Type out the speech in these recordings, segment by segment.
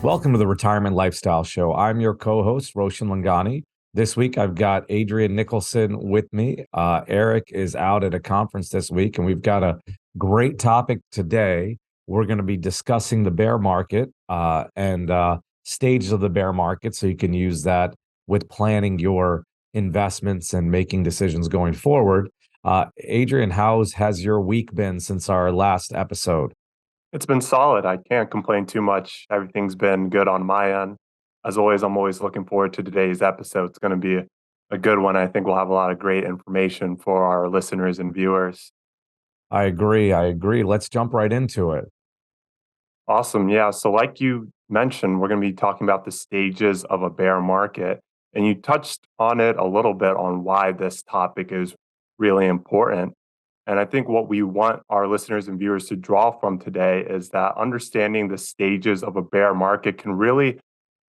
Welcome to the Retirement Lifestyle Show. I'm your co-host, Roshan Loungani. This week, I've got Adrian Nicholson with me. Eric is out at a conference this week, and we've got a great topic today. We're going to be discussing the bear market and stages of the bear market, so you can use that with planning your investments and making decisions going forward. Adrian, has your week been since our last episode? It's been solid. I can't complain too much. Everything's been good on my end. As always, I'm always looking forward to today's episode. It's going to be a good one. I think we'll have a lot of great information for our listeners and viewers. I agree. Let's jump right into it. Awesome. Yeah. So, like you mentioned, we're going to be talking about the stages of a bear market. And you touched on it a little bit on why this topic is really important. And I think what we want our listeners and viewers to draw from today is that understanding the stages of a bear market can really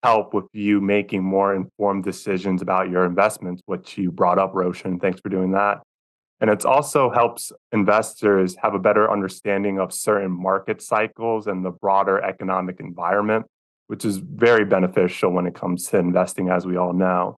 help with you making more informed decisions about your investments, which you brought up, Roshan. Thanks for doing that. And it also helps investors have a better understanding of certain market cycles and the broader economic environment, which is very beneficial when it comes to investing, as we all know.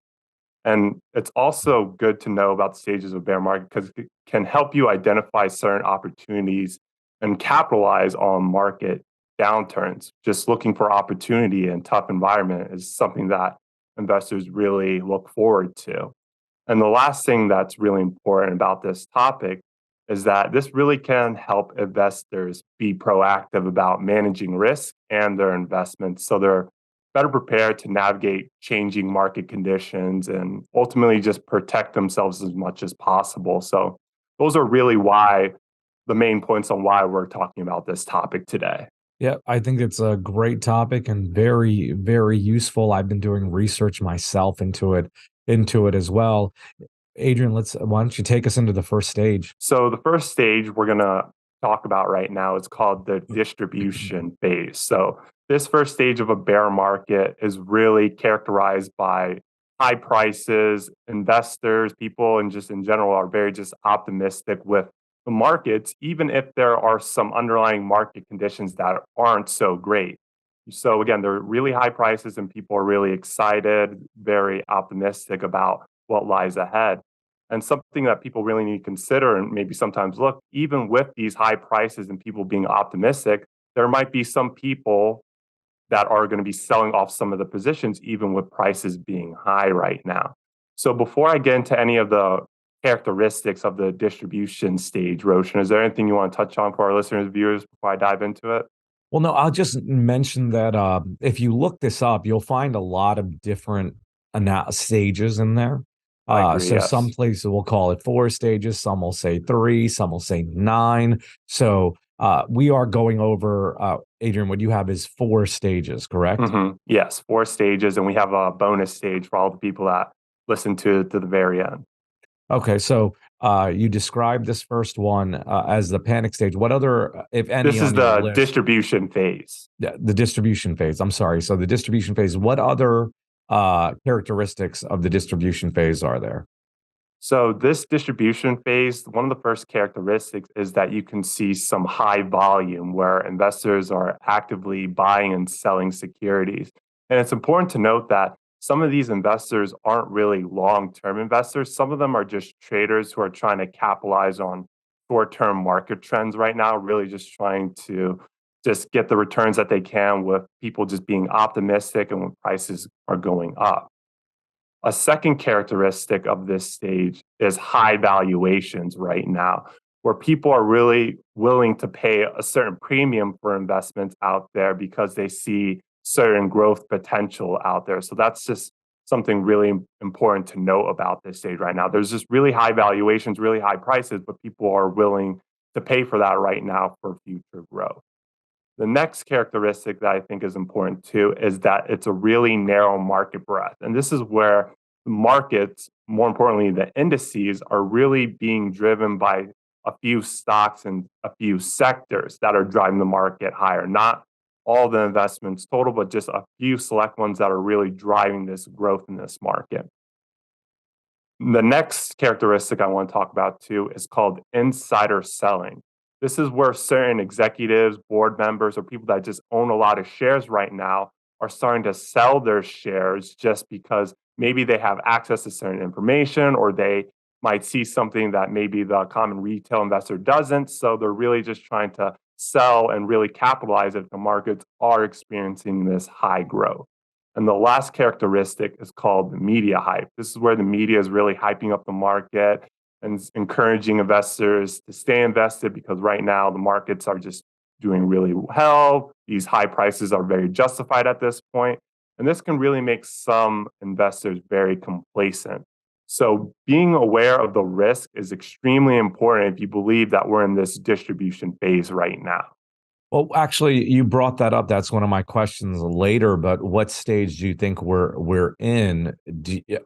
And it's also good to know about the stages of bear market because it can help you identify certain opportunities and capitalize on market downturns. Just looking for opportunity in tough environment is something that investors really look forward to. And the last thing that's really important about this topic is that this really can help investors be proactive about managing risk and their investments so they're better prepared to navigate changing market conditions and ultimately just protect themselves as much as possible. So, those are really why the main points on why we're talking about this topic today. Yeah, I think it's a great topic and very, very useful. I've been doing research myself into it as well. Adrian, why don't you take us into the first stage? So the first stage we're going to talk about right now is called the distribution phase. So this first stage of a bear market is really characterized by high prices. Investors, people, and just in general are very just optimistic with the markets, even if there are some underlying market conditions that aren't so great. So again, there are really high prices and people are really excited, very optimistic about what lies ahead. And something that people really need to consider and maybe sometimes look, even with these high prices and people being optimistic, there might be some people that are going to be selling off some of the positions, even with prices being high right now. So before I get into any of the characteristics of the distribution stage, Roshan, is there anything you want to touch on for our listeners and viewers before I dive into it? Well, no, I'll just mention that if you look this up, you'll find a lot of different stages in there. I agree, So some yes. places will call it 4 stages, some will say 3, some will say 9. So we are going over, Adrian, what you have is 4 stages, correct? Yes, 4 stages, and we have a bonus stage for all the people that listen to the very end. Okay, so you described this first one as the panic stage. What other, if any, This is on your the list? distribution phase. The distribution phase. I'm sorry. So the distribution phase. What other characteristics of the distribution phase are there? So this distribution phase, one of the first characteristics is that you can see some high volume where investors are actively buying and selling securities. And it's important to note that some of these investors aren't really long-term investors. Some of them are just traders who are trying to capitalize on short-term market trends right now, really just trying to just get the returns that they can with people just being optimistic and when prices are going up. A second characteristic of this stage is high valuations right now, where people are really willing to pay a certain premium for investments out there because they see certain growth potential out there. So that's just something really important to note about this stage right now. There's just really high valuations, really high prices, but people are willing to pay for that right now for future growth. The next characteristic that I think is important too is that it's a really narrow market breadth. And this is where the markets, more importantly, the indices, are really being driven by a few stocks and a few sectors that are driving the market higher. Not all the investments total, but just a few select ones that are really driving this growth in this market. The next characteristic I want to talk about too is called insider selling. This is where certain executives, board members, or people that just own a lot of shares right now are starting to sell their shares just because maybe they have access to certain information or they might see something that maybe the common retail investor doesn't. So they're really just trying to sell and really capitalize if the markets are experiencing this high growth. And the last characteristic is called the media hype. This is where the media is really hyping up the market and encouraging investors to stay invested because right now the markets are just doing really well. These high prices are very justified at this point, and this can really make some investors very complacent. So, being aware of the risk is extremely important if you believe that we're in this distribution phase right now. Well, actually, you brought that up. That's one of my questions later. But what stage do you think we're in?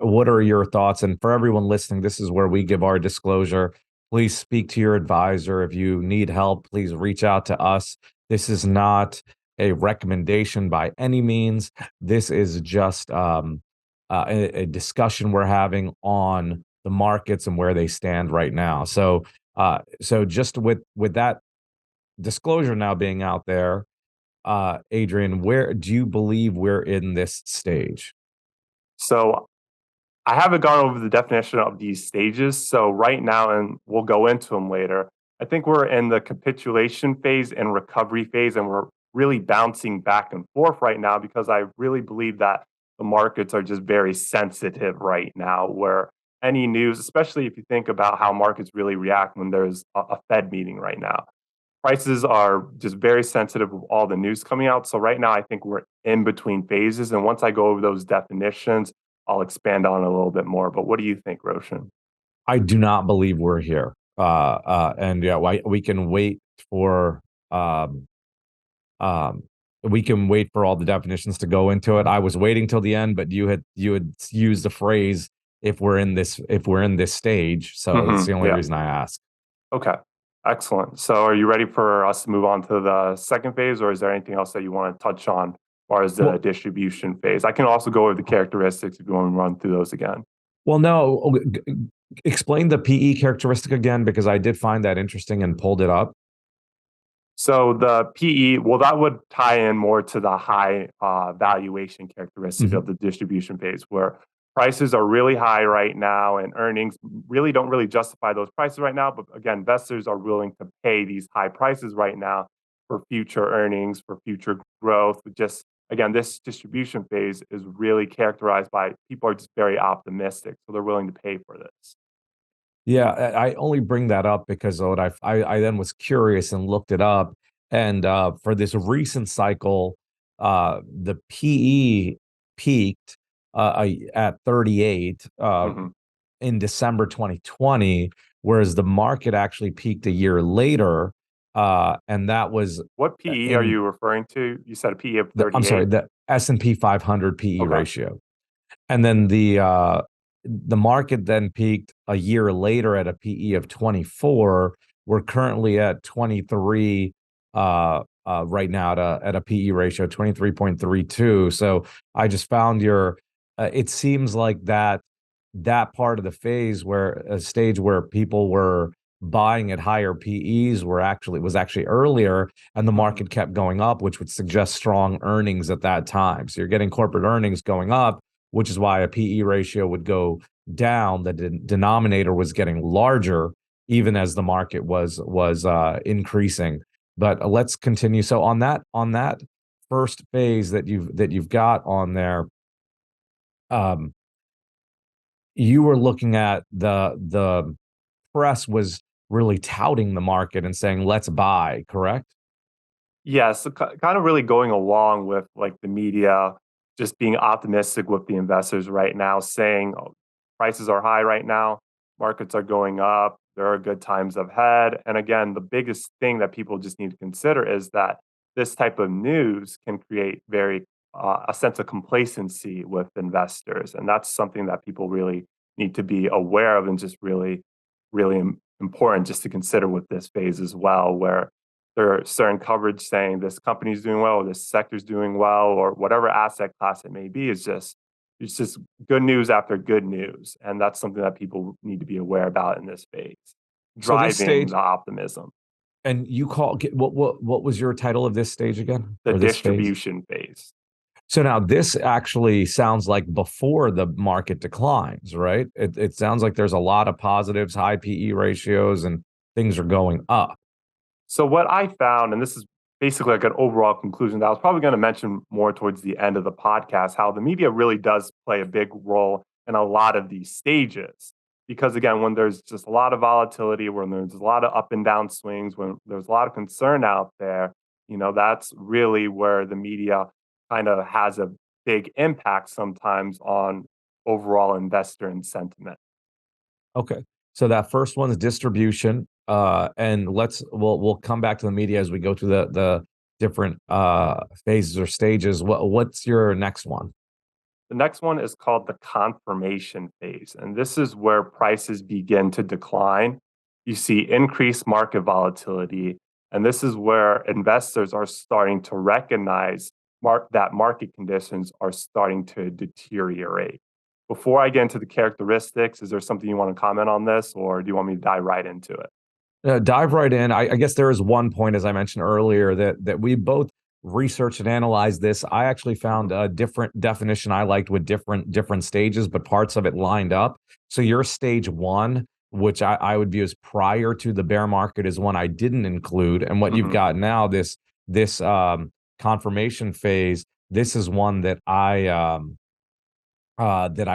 What are your thoughts? And for everyone listening, this is where we give our disclosure. Please speak to your advisor. If you need help, please reach out to us. This is not a recommendation by any means. This is just a discussion we're having on the markets and where they stand right now. So just with that disclosure now being out there, Adrian, where do you believe we're in this stage? So, I haven't gone over the definition of these stages. So, right now, and we'll go into them later, I think we're in the capitulation phase and recovery phase, and we're really bouncing back and forth right now because I really believe that the markets are just very sensitive right now, where any news, especially if you think about how markets really react when there's a Fed meeting right now. Prices are just very sensitive of all the news coming out. So right now, I think we're in between phases. And once I go over those definitions, I'll expand on it a little bit more. But what do you think, Roshan? I do not believe we're here. And yeah, we can wait for um, um, we can wait for all the definitions to go into it. I was waiting till the end, but you had used the phrase if we're in this stage. So that's the only Yeah. reason I ask. Okay. Excellent. So are you ready for us to move on to the second phase, or is there anything else that you want to touch on as far as the Well, distribution phase? I can also go over the characteristics if you want to run through those again. no. Explain the PE characteristic again because I did find that interesting and pulled it up. So the PE, well, that would tie in more to the high valuation characteristic Mhm. of the distribution phase, where prices are really high right now, and earnings really don't really justify those prices right now. But again, investors are willing to pay these high prices right now for future earnings, for future growth. Just again, this distribution phase is really characterized by people are just very optimistic, so they're willing to pay for this. Yeah, I only bring that up because of what I then was curious and looked it up, and for this recent cycle, the PE peaked at 38 Mhm. in December 2020, whereas the market actually peaked a year later, and that was What PE are in you referring to? You said a PE of I'm sorry, 38. the S&P 500 PE Okay. ratio. And then the market then peaked a year later at a PE of 24. We're currently at 23 right now at a PE ratio 23.32. So I just found your it seems like that part of the phase where a stage where people were buying at higher PEs was actually earlier and the Mhm. market kept going up, which would suggest strong earnings at that time. So you're getting corporate earnings going up, which is why a PE ratio would go down. The denominator was getting larger even as the market was increasing. But let's continue. So on that first phase that you've got on there, um, you were looking at the press was really touting the market and saying let's buy, correct? Yeah, so kind of really going along with like the media just being optimistic with the investors right now, saying oh, prices are high right now, markets are going up, there are good times ahead. And again, the biggest thing that people just need to consider is that this type of news can create very a sense of complacency with investors, and that's something that people really need to be aware of, and just really important just to consider with this phase as well, where there are certain coverage saying this company's doing well, or this sector's doing well, or whatever asset class it may be, is just it's just good news after good news. And that's something that people need to be aware about in this phase, So this driving stage, the optimism, and you call what was your title of this stage again the or this phase? distribution phase. So now this actually sounds like before the market declines, right? It sounds like there's a lot of positives, high PE ratios, and things are going up. So what I found, and this is basically like an overall conclusion that I was probably going to mention more towards the end of the podcast, how the media really does play a big role in a lot of these stages. Because again, when there's just a lot of volatility, when there's a lot of up and down swings, when there's a lot of concern out there, that's really where the media kind of has a big impact sometimes on overall investor and sentiment. Okay. So that first one is distribution. And we'll come back to the media as we go through the different phases or stages. What's your next one? The next one is called the confirmation phase, and this is where prices begin to decline. You see increased market volatility, and this is where investors are starting to recognize that market conditions are starting to deteriorate. Before I get into the characteristics, is there something you want to comment on this, or do you want me to dive right into it? Dive right in. I guess there is one point, as I mentioned earlier, that we both researched and analyzed this. I actually found a different definition I liked with different stages, but parts of it lined up. So your stage one, which I would view as prior to the bear market, is one I didn't include. And what you've Mhm. got now, this confirmation phase, this is one that I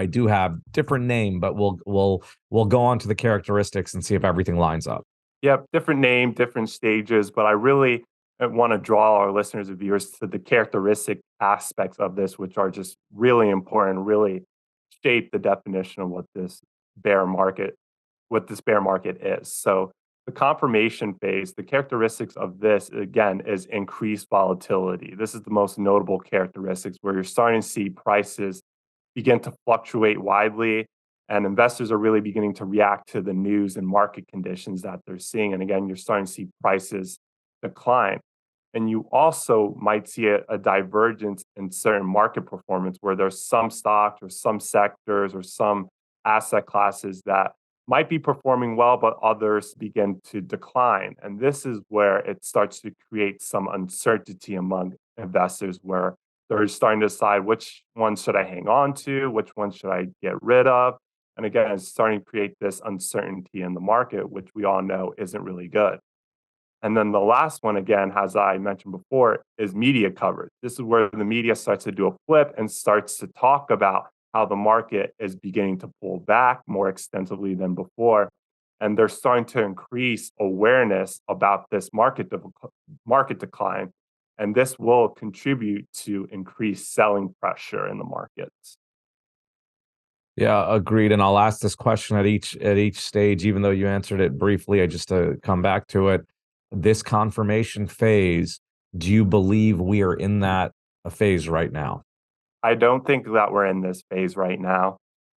do have different name, but we'll go on to the characteristics and see if everything lines up. Yep, different name, different stages, but I really want to draw our listeners and viewers to the characteristic aspects of this, which are just really important, really shape the definition of bear market, what this bear market is. So the confirmation phase, the characteristics of this again is increased volatility. This is the most notable characteristics where you're starting to see prices begin to fluctuate widely and investors are really beginning to react to the news and market conditions that they're seeing. And again, you're starting to see prices decline. And you also might see a divergence in certain market performance where there's some stocks or some sectors or some asset classes that might be performing well, but others begin to decline. And this is where it starts to create some uncertainty among investors where they're starting to decide which one should I hang on to, which one should I get rid of. And again, it's starting to create this uncertainty in the market, which we all know isn't really good. And then the last one, again, as I mentioned before, is media coverage. This is where the media starts to do a flip and starts to talk about how the market is beginning to pull back more extensively than before. And they're starting to increase awareness about this market decline. And this will contribute to increased selling pressure in the markets. Yeah, agreed. And I'll ask this question at each stage, even though you answered it briefly. I just to come back to it. This confirmation phase, do you believe we are in that phase right now? I don't think that we're in this phase right now.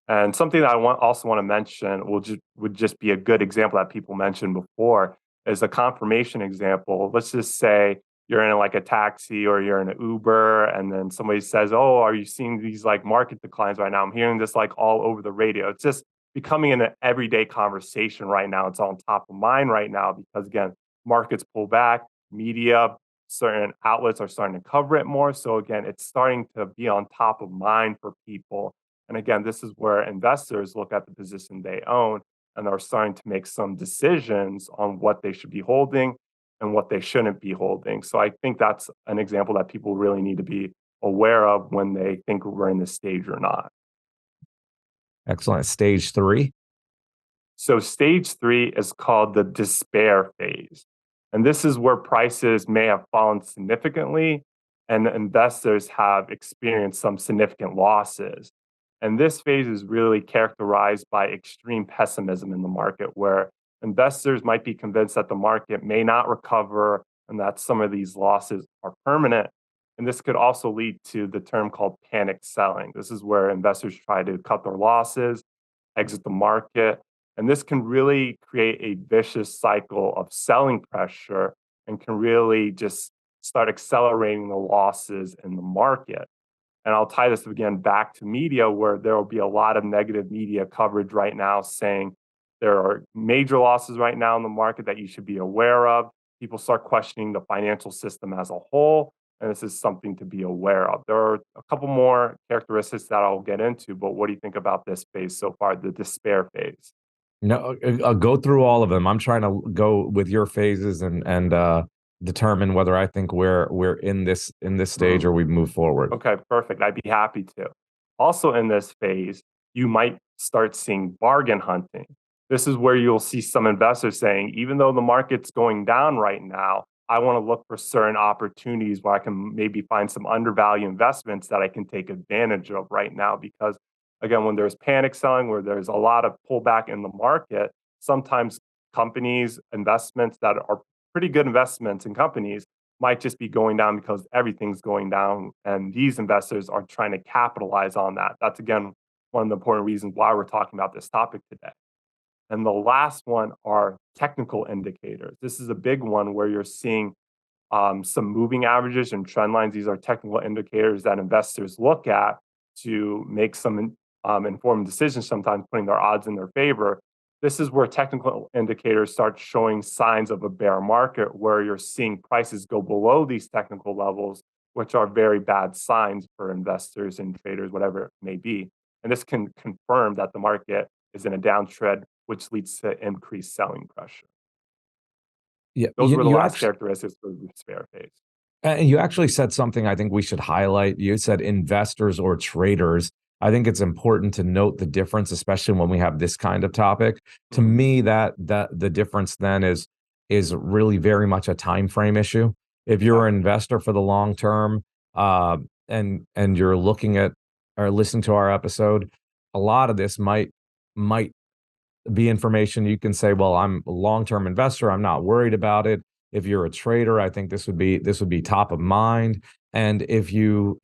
And something that also want to mention would just be a good example that people mentioned before is a confirmation example. Let's just say you're in like a taxi or you're in an Uber, and then somebody says, "Oh, are you seeing these like market declines right now?" I'm hearing this like all over the radio. It's just becoming an everyday conversation right now. It's on top of mind right now because again, markets pull back, media certain outlets are starting to cover it more. So again, it's starting to be on top of mind for people. And again, this is where investors look at the position they own and are starting to make some decisions on what they should be holding and what they shouldn't be holding. So I think that's an example that people really need to be aware of when they think we're in this stage or not. Excellent. Stage three. So stage three is called the despair phase. And this is where prices may have fallen significantly and investors have experienced some significant losses. And this phase is really characterized by extreme pessimism in the market, where investors might be convinced that the market may not recover and that some of these losses are permanent. And this could also lead to the term called panic selling. This is where investors try to cut their losses, exit the market, and this can really create a vicious cycle of selling pressure and can really just start accelerating the losses in the market. And I'll tie this again back to media, where there will be a lot of negative media coverage right now saying there are major losses right now in the market that you should be aware of. People start questioning the financial system as a whole. and this is something to be aware of. There are a couple more characteristics that I'll get into, but what do you think about this phase so far, the despair phase? No, go through all of them. I'm trying to go with your phases and determine whether I think we're in this stage or we move forward. Okay, perfect. I'd be happy to. Also, in this phase, you might start seeing bargain hunting. This is where you'll see some investors saying, even though the market's going down right now, I want to look for certain opportunities where I can maybe find some undervalued investments that I can take advantage of right now. Because, again, when there's panic selling, where there's a lot of pullback in the market, sometimes companies, investments that are pretty good investments in companies might just be going down because everything's going down. And these investors are trying to capitalize on that. That's, again, one of the important reasons why we're talking about this topic today. And the last one are technical indicators. This is a big one where you're seeing some moving averages and trend lines. These are technical indicators that investors look at to make some informed decisions, sometimes putting their odds in their favor. This is where technical indicators start showing signs of a bear market, where you're seeing prices go below these technical levels, which are very bad signs for investors and traders, whatever it may be. And this can confirm that the market is in a downtrend, which leads to increased selling pressure. Yeah, Those you, were the you last actually characteristics for the despair phase. you actually said something I think we should highlight. You said investors or traders. I think it's important to note the difference, especially when we have this kind of topic. To Mhm. me, that the difference then is really very much a time frame issue. If you're Yep. an investor for the long term, uh, and you're looking at or listening to our episode, a lot of this might be information you can say, well, I'm a long-term investor, I'm not worried about it. If you're a trader, I think this would be top of mind. And if you're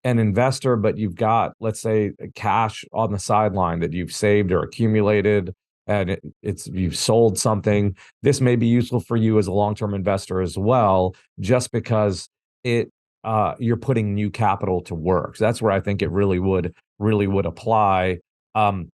an investor but you've got, let's say, cash on the sideline that you've saved or accumulated, and it's you've sold something, this may be useful for you as a long-term investor as well, just because it you're putting new capital to work. So that's where I think it really would apply. um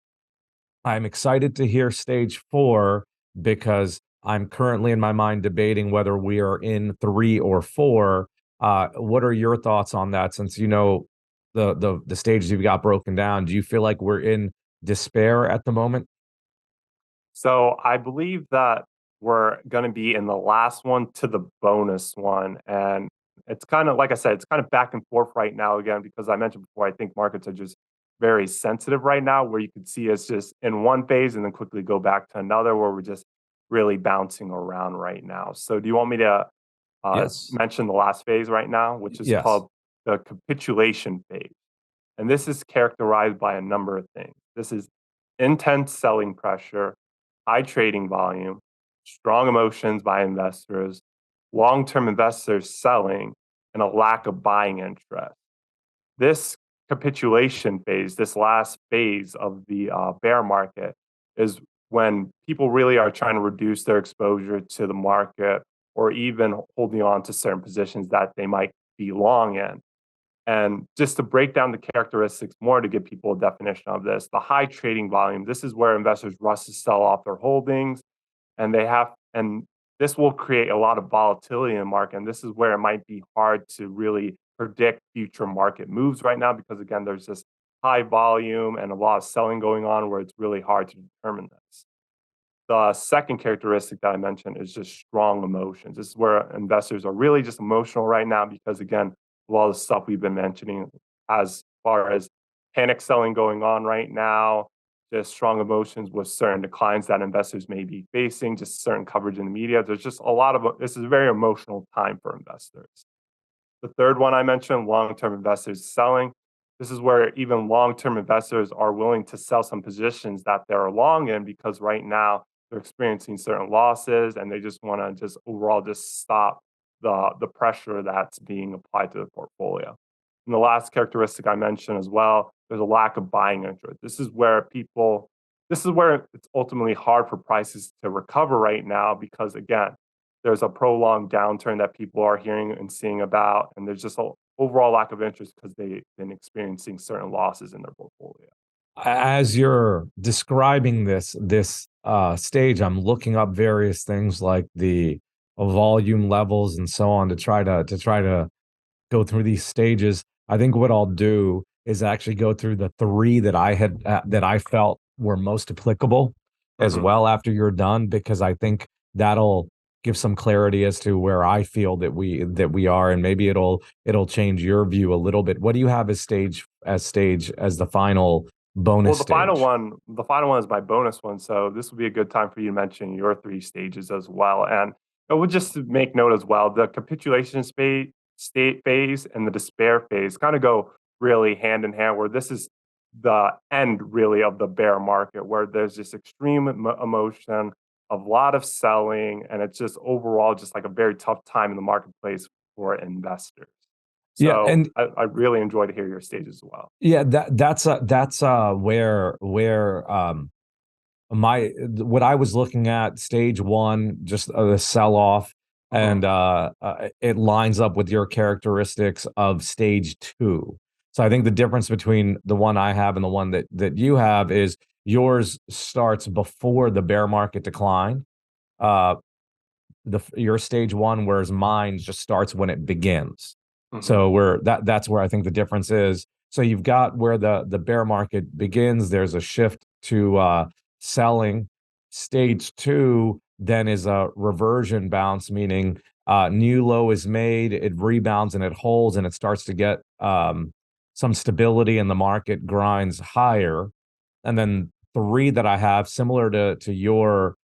I'm excited to hear stage four because I'm currently in my mind debating whether we are in three or four. What are your thoughts on that? Since you know the stages you've got broken down, do you feel like we're in despair at the moment? So I believe that we're going to be in the last one to the bonus one. And it's kind of, like I said, it's kind of back and forth right now again, because I mentioned before, I think markets are just very sensitive right now, where you could see us just in one phase and then quickly go back to another, where we're just really bouncing around right now. So do you want me to Yes. mention the last phase right now, which is Yes. called the capitulation phase? And this is characterized by a number of things. This is intense selling pressure, high trading volume, strong emotions by investors, long term investors selling, and a lack of buying interest. This capitulation phase, this last phase of the bear market, is when people really are trying to reduce their exposure to the market, or even holding on to certain positions that they might be long in. And just to break down the characteristics more to give people a definition of this, the high trading volume, this is where investors rush to sell off their holdings, and this will create a lot of volatility in the market. And this is where it might be hard to really predict future market moves right now, because again, there's this high volume and a lot of selling going on, where it's really hard to determine this. The second characteristic that I mentioned is just strong emotions. This is where investors are really just emotional right now, because again, a lot of the stuff we've been mentioning, as far as panic selling going on right now, just strong emotions with certain declines that investors may be facing, just certain coverage in the media. There's just a lot of this is a very emotional time for investors. The third one I mentioned, long-term investors selling. This is where even long-term investors are willing to sell some positions that they're long in, because right now they're experiencing certain losses, and they just want to just overall just stop the pressure that's being applied to the portfolio. And the last characteristic I mentioned as well, there's a lack of buying interest. This is where it's ultimately hard for prices to recover right now, because again, there's a prolonged downturn that people are hearing and seeing about, and there's just an overall lack of interest because they've been experiencing certain losses in their portfolio. As you're describing this stage, I'm looking up various things like the volume levels and so on to try to go through these stages. I think what I'll do is actually go through the three that I felt were most applicable as Hmm. well after you're done, because I think that'll give some clarity as to where I feel that we are, and maybe it'll change your view a little bit. What do you have as the final Well, bonus stage? the final one is my bonus one. So this will be a good time for you to mention your three stages as well. And I would just make note as well, the capitulation state phase and the despair phase kind of go really hand in hand, where this is the end really of the bear market, where there's this extreme emotion, a lot of selling, and it's just overall just like a very tough time in the marketplace for investors. Yeah, So and I really enjoy to hear your stages as well. yeah, that's where my what I was looking at stage one, just the sell off, Hmm. and it lines up with your characteristics of stage two. So I think the difference between the one I have and the one that you have is yours starts before the bear market decline. Uh, your stage one, whereas mine just starts when it begins. Hmm. So that's where I think the difference is. So you've got where the bear market begins. There's a shift to selling. Stage two then is a reversion bounce, meaning new low is made, it rebounds and it holds, and it starts to get some stability, and the market grinds higher. And then three that I have, similar to your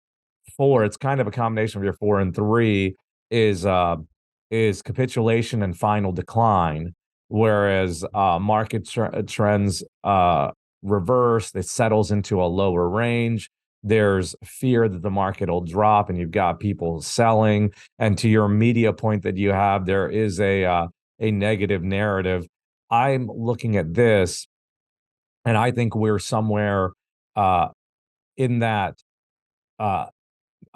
four, it's kind of a combination of your four and three, is uh is capitulation and final decline, whereas trends reverse, it settles into a lower range. There's fear that the market will drop, and you've got people selling. And to your media point that you have, there is a negative narrative. I'm looking at this, and I think we're somewhere uh in that uh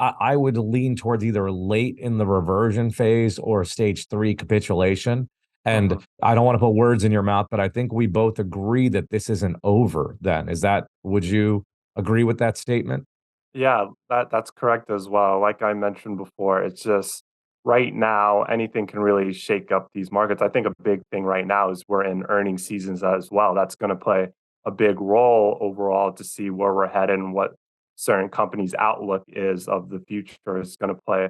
I would lean towards either late in the reversion phase or stage three capitulation. Hmm. And I don't want to put words in your mouth, but I think we both agree that this isn't over then. Would you agree with that statement? Yeah, that's correct as well. Like I mentioned before, it's just right now anything can really shake up these markets. I think a big thing right now is we're in earning seasons as well. That's going to play a big role overall to see where we're headed and what certain companies' outlook is of the future is going to play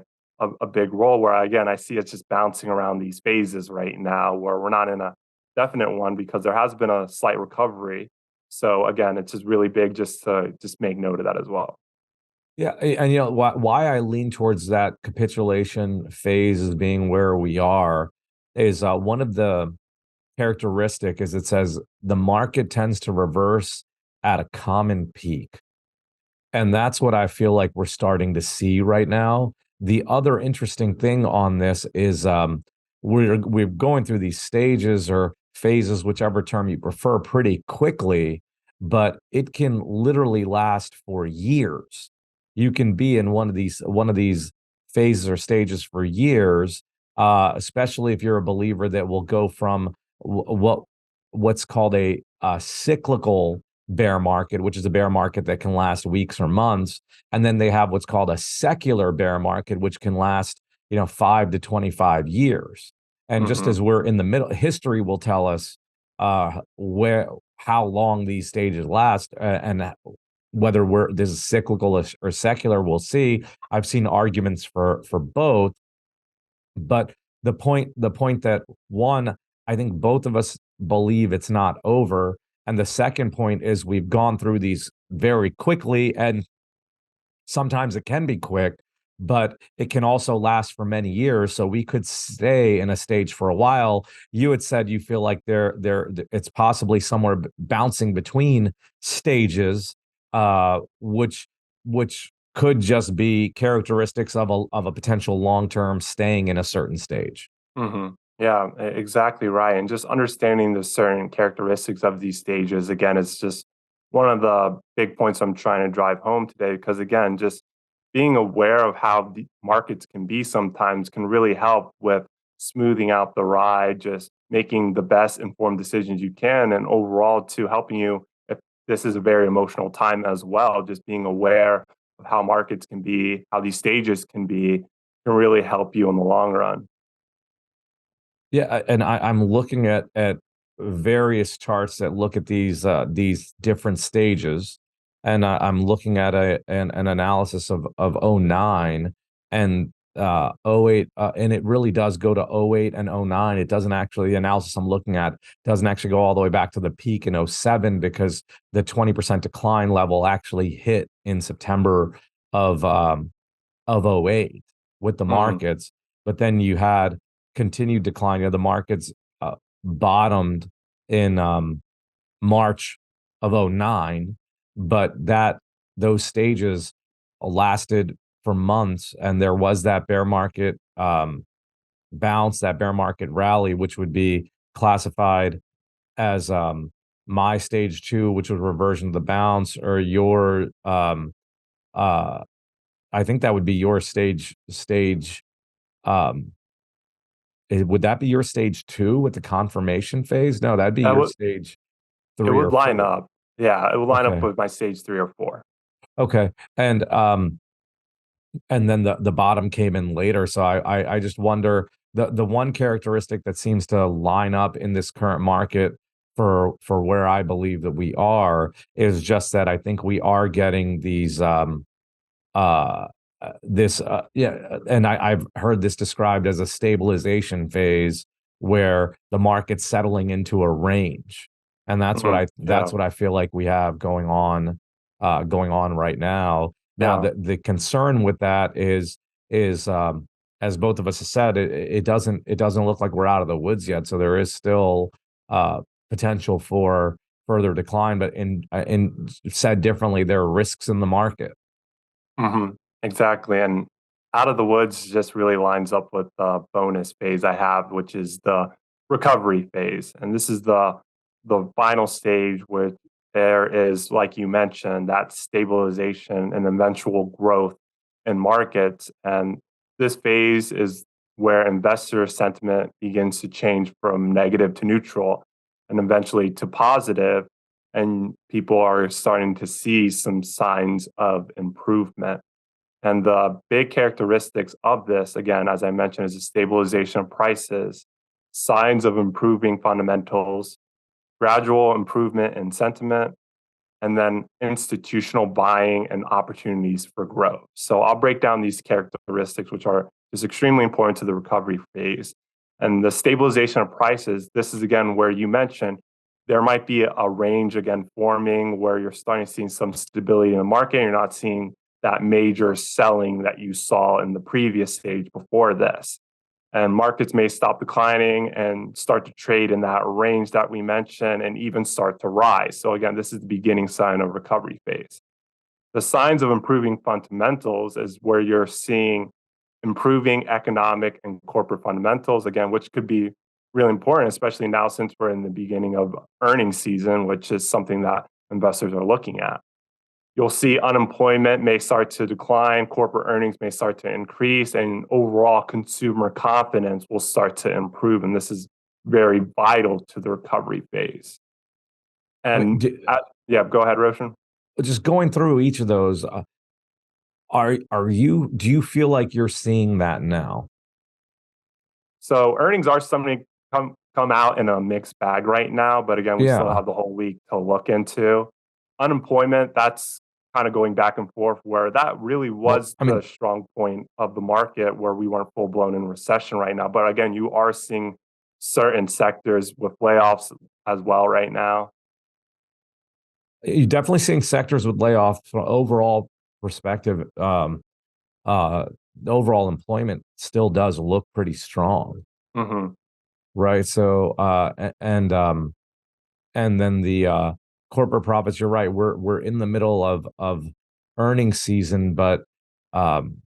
a big role. Where again, I see it's just bouncing around these phases right now, where we're not in a definite one because there has been a slight recovery. So again, it's just really big just to just make note of that as well. Yeah, and why I lean towards that capitulation phase as being where we are is one of the characteristic is it says the market tends to reverse at a common peak. And that's what I feel like we're starting to see right now. The other interesting thing on this is we're going through these stages or phases, whichever term you prefer, pretty quickly, but it can literally last for years. You can be in one of these phases or stages for years, especially if you're a believer that will go from what's called a cyclical bear market, which is a bear market that can last weeks or months. And then they have what's called a secular bear market, which can last, 5 to 25 years. And just Hmm. as we're in the middle, history will tell us where how long these stages last, and whether we're this is cyclical or secular, we'll see. I've seen arguments for both, but the point that one, I think both of us believe it's not over. And the second point is we've gone through these very quickly, and sometimes it can be quick, but it can also last for many years. So we could stay in a stage for a while. You had said you feel like it's possibly somewhere bouncing between stages, which could just be characteristics of a potential long term staying in a certain stage. Hmm. Yeah, exactly right. And just understanding the certain characteristics of these stages, again, it's just one of the big points I'm trying to drive home today. Because again, just being aware of how the markets can be sometimes can really help with smoothing out the ride, just making the best informed decisions you can, and overall to helping you if this is a very emotional time as well. Just being aware of how markets can be, how these stages can be, can really help you in the long run. Yeah, and I'm looking at various charts that look at these different stages, and I'm looking at an analysis of '09 and '08, and it really does go to '08 and '09. It doesn't actually, the analysis I'm looking at doesn't actually go all the way back to the peak in '07 because the 20% decline level actually hit in September of of '08 with the Hmm. markets, but then you had continued decline. You know, the markets bottomed in March of '09, but those stages lasted for months, and there was that bear market bounce, that bear market rally, which would be classified as my stage two, which was reversion of the bounce, or your uh I think that would be your stage um would that be your stage two with the confirmation phase? No, that'd be That your would stage It three or would line four. up. Yeah, it would line up Okay. with my stage 3 or 4. Okay. And then the bottom came in later. So I just wonder the one characteristic that seems to line up in this current market for where I believe that we are is just that I think we are getting these uh this yeah, and I've heard this described as a stabilization phase where the market's settling into a range, and Mhm. that's Yeah, what I feel like we have going on right now. Now yeah. the concern with that is as both of us have said, it doesn't look like we're out of the woods yet, so there is still potential for further decline, but in said differently, there are risks in the market. Mhm. Exactly, and out of the woods just really lines up with the bonus phase I have, which is the recovery phase, and this is the final stage where there is, like you mentioned, that stabilization and eventual growth in markets, and this phase is where investor sentiment begins to change from negative to neutral and eventually to positive, and people are starting to see some signs of improvement. And the big characteristics of this, again, as I mentioned, is a stabilization of prices, signs of improving fundamentals, gradual improvement in sentiment, and then institutional buying and opportunities for growth. So I'll break down these characteristics, which are just extremely important to the recovery phase. And the stabilization of prices, this is again where you mentioned there might be a range again forming where you're starting to see some stability in the market. You're not seeing that major selling that you saw in the previous stage before this, and markets may stop declining and start to trade in that range that we mentioned and even start to rise. So again, this is the beginning sign of recovery phase. The signs of improving fundamentals is where you're seeing improving economic and corporate fundamentals, again, which could be really important, especially now since we're in the beginning of earnings season, which is something that investors are looking at. You'll see unemployment may start to decline, corporate earnings may start to increase, and overall consumer confidence will start to improve. And this is very vital to the recovery phase. I mean, And yeah, go ahead, Roshan. just going through each of those, are you do you feel like you're seeing that now? So earnings are something come out in a mixed bag right now, but again, we still Yeah. have the whole week to look into. Unemployment, that's kind of going back and forth where that really Well, was I the mean, strong point of the market where we weren't full blown in recession right now. But again, you are seeing certain sectors with layoffs as well right now. you're definitely seeing sectors with layoffs from overall perspective. Uh, the overall employment still does look pretty strong, Hmm. right? So, and then the corporate profits. You're right. We're in the middle of earnings season, but um,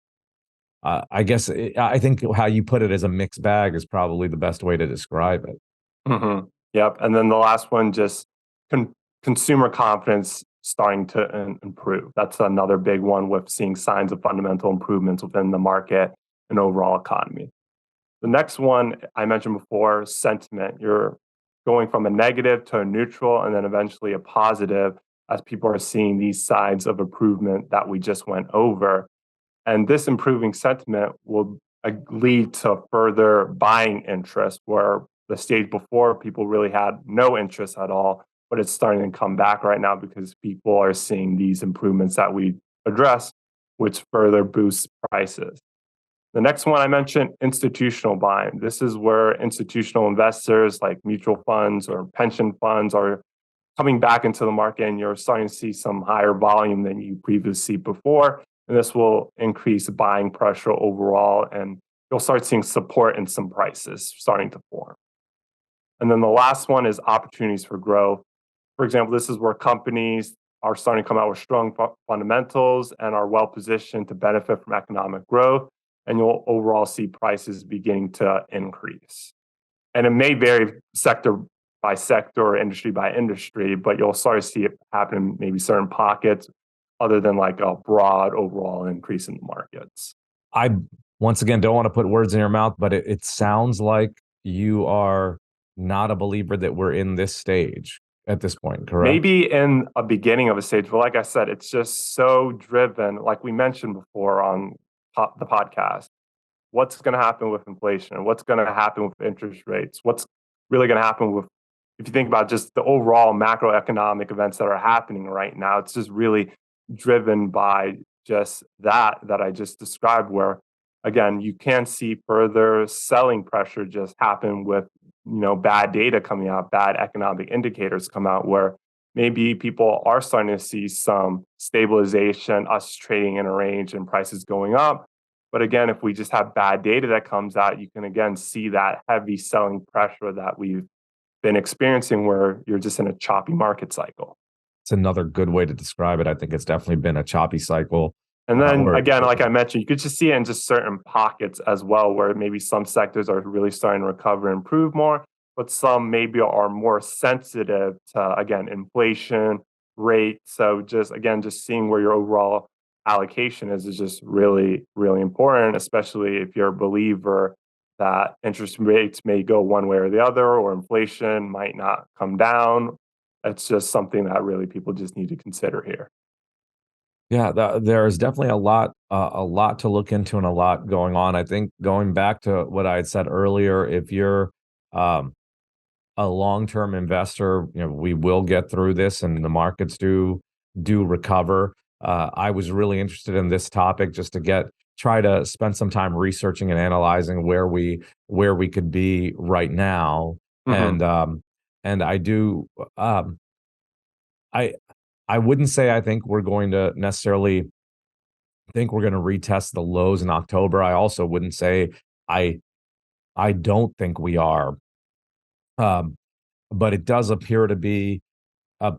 I guess I think how you put it as a mixed bag is probably the best way to describe it. Hmm. Yep. And then the last one, just con- consumer confidence starting to improve. That's another big one with seeing signs of fundamental improvements within the market and overall economy. The next one I mentioned before, sentiment. You're going from a negative to a neutral and then eventually a positive as people are seeing these signs of improvement that we just went over. And this improving sentiment will lead to further buying interest, where the stage before people really had no interest at all, but it's starting to come back right now because people are seeing these improvements that we address, which further boosts prices. The next one I mentioned, institutional buying. This is where institutional investors like mutual funds or pension funds are coming back into the market, and you're starting to see some higher volume than you previously before. And this will increase buying pressure overall, and you'll start seeing support in some prices starting to form. And then the last one is opportunities for growth. For example, this is where companies are starting to come out with strong fundamentals and are well positioned to benefit from economic growth. And you'll overall see prices beginning to increase. And it may vary sector by sector or industry by industry, but you'll start to see it happen in maybe certain pockets other than like a broad overall increase in the markets. I, once again, don't want to put words in your mouth, but it sounds like you are not a believer that we're in this stage at this point, correct? Maybe in a beginning of a stage, but like I said, it's just so driven, like we mentioned before on the podcast. What's going to happen with inflation? What's going to happen with interest rates? What's really going to happen with, if you think about just the overall macroeconomic events that are happening right now, it's just really driven by just that I just described, where again, you can see further selling pressure just happen with, bad data coming out, bad economic indicators come out, where maybe people are starting to see some stabilization, us trading in a range and prices going up. But again, if we just have bad data that comes out, you can again see that heavy selling pressure that we've been experiencing, where you're just in a choppy market cycle. It's another good way to describe it. I think it's definitely been a choppy cycle. And then again, like I mentioned, you could just see it in just certain pockets as well, where maybe some sectors are really starting to recover and improve more, but some maybe are more sensitive to, again, inflation rate. So just seeing where your overall allocation is just really, really important, especially if you're a believer that interest rates may go one way or the other, or inflation might not come down. It's just something that really people just need to consider here. Yeah, there is definitely a lot to look into and a lot going on. I think going back to what I had said earlier, if you're um, a long-term investor, we will get through this, and the markets do recover. I was really interested in this topic just to try to spend some time researching and analyzing where we could be right now, Mm-hmm. and I do I I wouldn't say I think we're going to necessarily think we're going to retest the lows in October. I also wouldn't say I I don't think we are. Um, but it does appear to be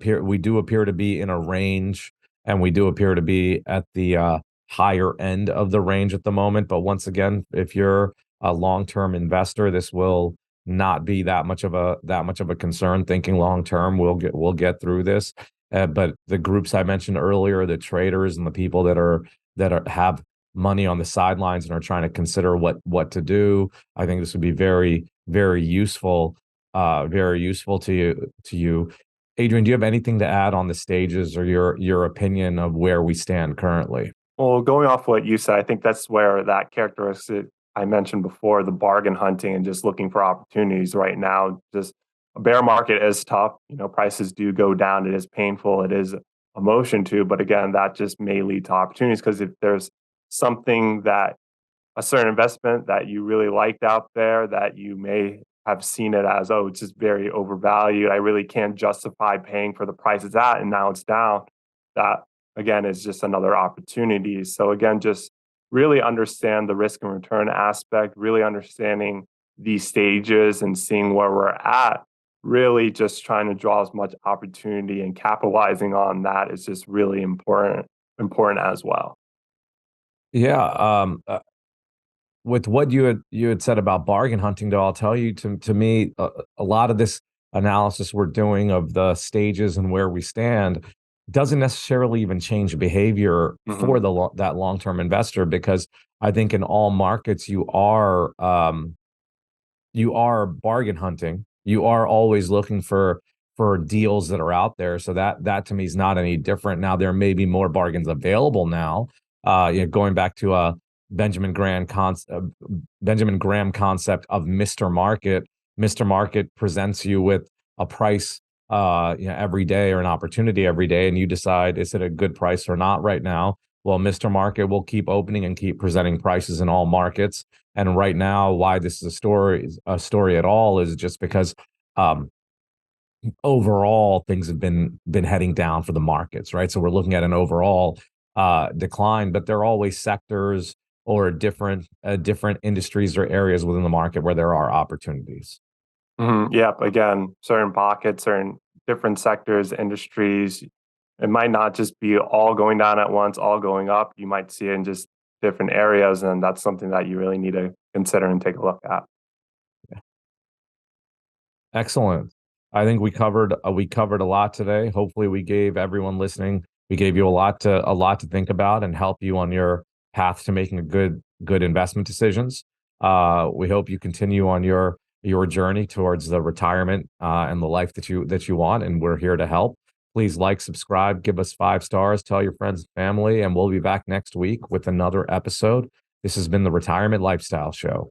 we do appear to be in a range, and we do appear to be at the higher end of the range at the moment. But once again, if you're a long-term investor, this will not be that much of a concern. Thinking long term, we'll get through this. But the groups I mentioned earlier, the traders and the people that have money on the sidelines and are trying to consider what to do, I think this would be very useful, very useful to you. Adrian, do you have anything to add on the stages or your opinion of where we stand currently? Well, going off what you said, I think that's where that characteristic I mentioned before, the bargain hunting and just looking for opportunities right now, just a bear market is tough. Prices do go down. It is painful. It is emotion too. But again, that just may lead to opportunities, because if there's something that a certain investment that you really liked out there that you may have seen it as, oh, it's just very overvalued, I really can't justify paying for the price it's at, and now it's down. That again is just another opportunity. So again, just really understand the risk and return aspect, really understanding these stages and seeing where we're at, really just trying to draw as much opportunity and capitalizing on that is just really important as well. Yeah, with what you had said about bargain hunting, though, I'll tell you, to me, a lot of this analysis we're doing of the stages and where we stand doesn't necessarily even change behavior Mhm. for that long-term investor, because I think in all markets you are bargain hunting. You are always looking for deals that are out there. So that to me is not any different. Now there may be more bargains available now. Going back to Benjamin Graham Benjamin Graham concept of Mr. Market. Mr. Market presents you with a price every day, or an opportunity every day, and you decide, is it a good price or not right now? Well, Mr. Market will keep opening and keep presenting prices in all markets. And right now, why this is a story at all is just because um, overall things have been heading down for the markets, right? So we're looking at an overall decline, but there are always sectors or different industries or areas within the market where there are opportunities. Yep. Again, certain pockets, certain different sectors, industries. It might not just be all going down at once, all going up. You might see it in just different areas, and that's something that you really need to consider and take a look at. Excellent. I think we covered a lot today. Hopefully, we gave everyone listening, we gave you a lot to think about and help you on your path to making a good investment decisions. We hope you continue on your journey towards the retirement and the life that you want, and we're here to help. Please like, subscribe, give us 5 stars, tell your friends and family, and we'll be back next week with another episode. This has been the Retirement Lifestyle Show.